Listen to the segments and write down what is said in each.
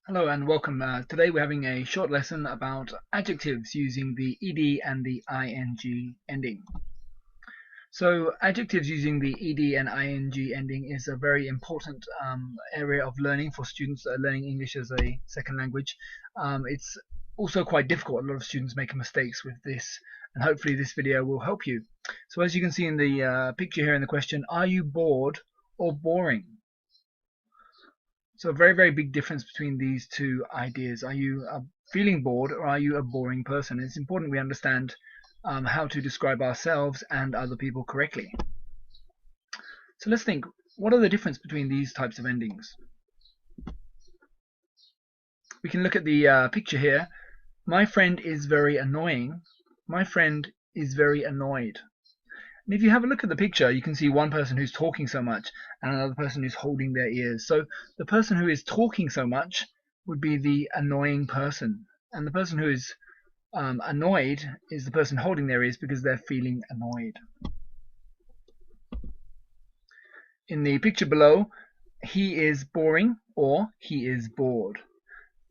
Hello and welcome. Today we're having a short lesson about adjectives using the ed and the ing ending. So adjectives using the ed and ing ending is a very important area of learning for students that are learning English as a second language. It's also quite difficult. A lot of students make mistakes with this, and hopefully this video will help you. So as you can see in the picture here in the question, are you bored or boring? So a very, very big difference between these two ideas. Are you feeling bored or are you a boring person? It's important we understand how to describe ourselves and other people correctly. So let's think, what are the difference between these types of endings? We can look at the picture here. My friend is very annoying. My friend is very annoyed. And if you have a look at the picture, you can see one person who's talking so much and another person who's holding their ears. So the person who is talking so much would be the annoying person. And the person who is annoyed is the person holding their ears because they're feeling annoyed. In the picture below, he is boring or he is bored.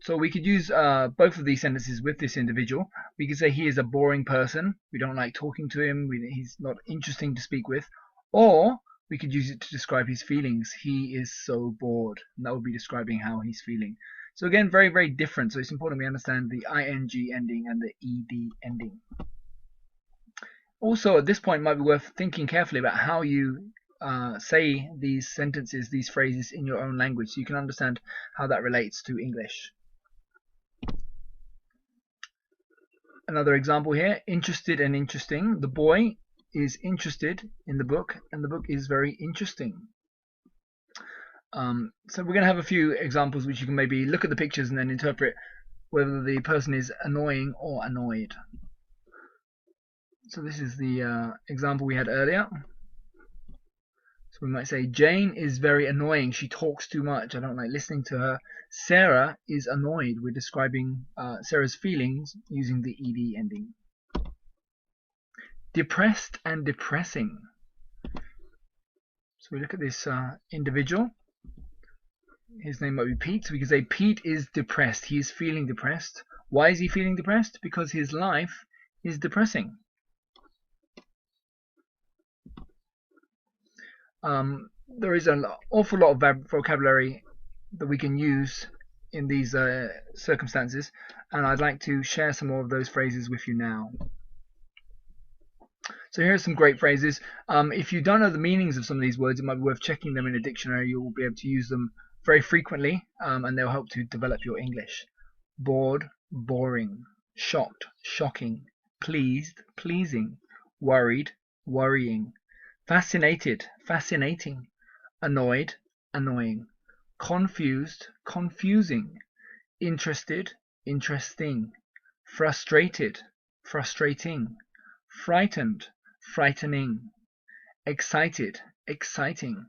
So we could use both of these sentences with this individual. We could say he is a boring person. We don't like talking to him. He's not interesting to speak with. Or we could use it to describe his feelings. He is so bored. And that would be describing how he's feeling. So again, very, very different. So it's important we understand the ing ending and the ed ending. Also, at this point, it might be worth thinking carefully about how you say these sentences, these phrases in your own language, so you can understand how that relates to English. Another example here, interested and interesting. The boy is interested in the book and the book is very interesting. So we're going to have a few examples which you can maybe look at the pictures and then interpret whether the person is annoying or annoyed. So this is the example we had earlier. So we might say, Jane is very annoying. She talks too much. I don't like listening to her. Sarah is annoyed. We're describing Sarah's feelings using the ed ending. Depressed and depressing. So we look at this individual. His name might be Pete. So we can say Pete is depressed. He is feeling depressed. Why is he feeling depressed? Because his life is depressing. There is an awful lot of vocabulary that we can use in these circumstances, and I'd like to share some more of those phrases with you now. So here are some great phrases. If you don't know the meanings of some of these words, it might be worth checking them in a dictionary. You will be able to use them very frequently, and they'll help to develop your English. Bored, boring. Shocked, shocking. Pleased, pleasing. Worried, worrying. Fascinated, fascinating. Annoyed, annoying. Confused, confusing. Interested, interesting. Frustrated, frustrating. Frightened, frightening. Excited, exciting.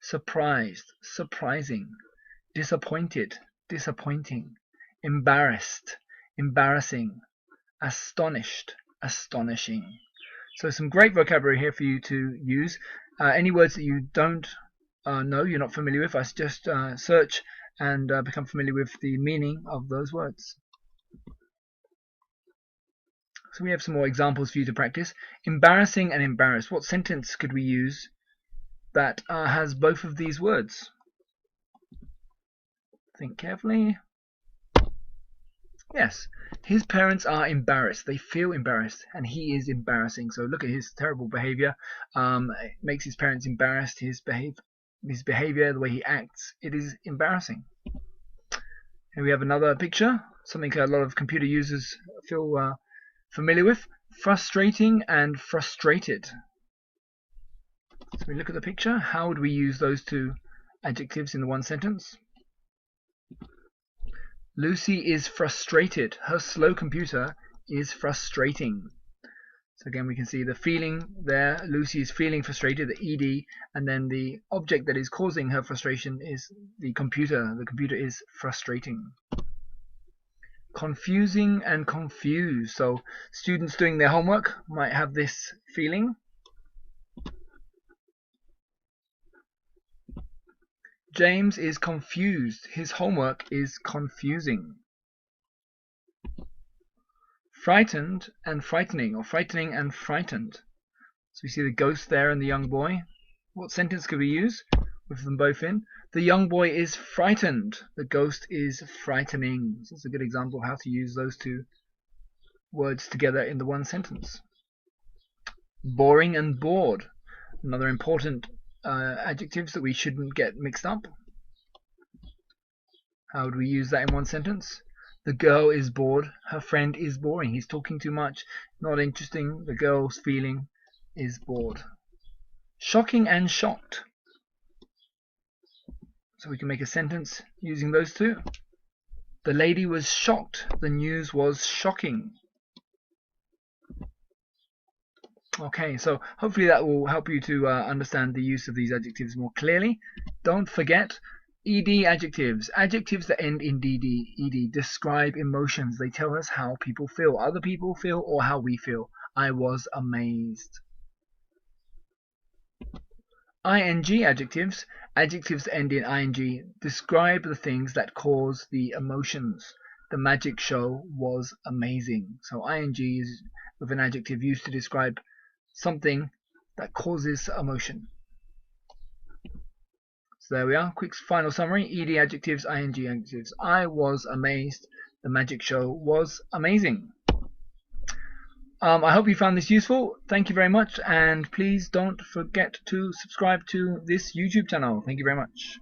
Surprised, surprising. Disappointed, disappointing. Embarrassed, embarrassing. Astonished, astonishing. So some great vocabulary here for you to use. Any words that you don't know, you're not familiar with, I suggest search and become familiar with the meaning of those words. So we have some more examples for you to practice. Embarrassing and embarrassed. What sentence could we use that has both of these words? Think carefully. Yes, his parents are embarrassed. They feel embarrassed, and he is embarrassing. So look at his terrible behavior. It makes his parents embarrassed. His behavior, the way he acts, it is embarrassing. Here we have another picture, something a lot of computer users feel familiar with. Frustrating and frustrated. So we look at the picture. How would we use those two adjectives in the one sentence? Lucy is frustrated. Her slow computer is frustrating. So again, we can see the feeling there. Lucy is feeling frustrated, the ed, and then the object that is causing her frustration is the computer. The computer is frustrating. Confusing and confused. So students doing their homework might have this feeling. James is confused. His homework is confusing. Frightened and frightening, or frightening and frightened. So we see the ghost there and the young boy. What sentence could we use with them both in? The young boy is frightened. The ghost is frightening. So it's a good example of how to use those two words together in the one sentence. Boring and bored. Another important adjectives that we shouldn't get mixed up. How would we use that in one sentence? The girl is bored. Her friend is boring. He's talking too much. Not interesting. The girl's feeling is bored. Shocking and shocked. So we can make a sentence using those two. The lady was shocked. The news was shocking. Okay, so hopefully that will help you to understand the use of these adjectives more clearly. Don't forget ed adjectives. Adjectives that end in ed describe emotions. They tell us how people feel. Other people feel or how we feel. I was amazed. ing adjectives. Adjectives that end in ing describe the things that cause the emotions. The magic show was amazing. So ing is with an adjective used to describe something that causes emotion. So there we are. Quick final summary. ed adjectives, ing adjectives. I was amazed. The magic show was amazing. I hope you found this useful. Thank you very much, and please don't forget to subscribe to this YouTube channel. Thank you very much.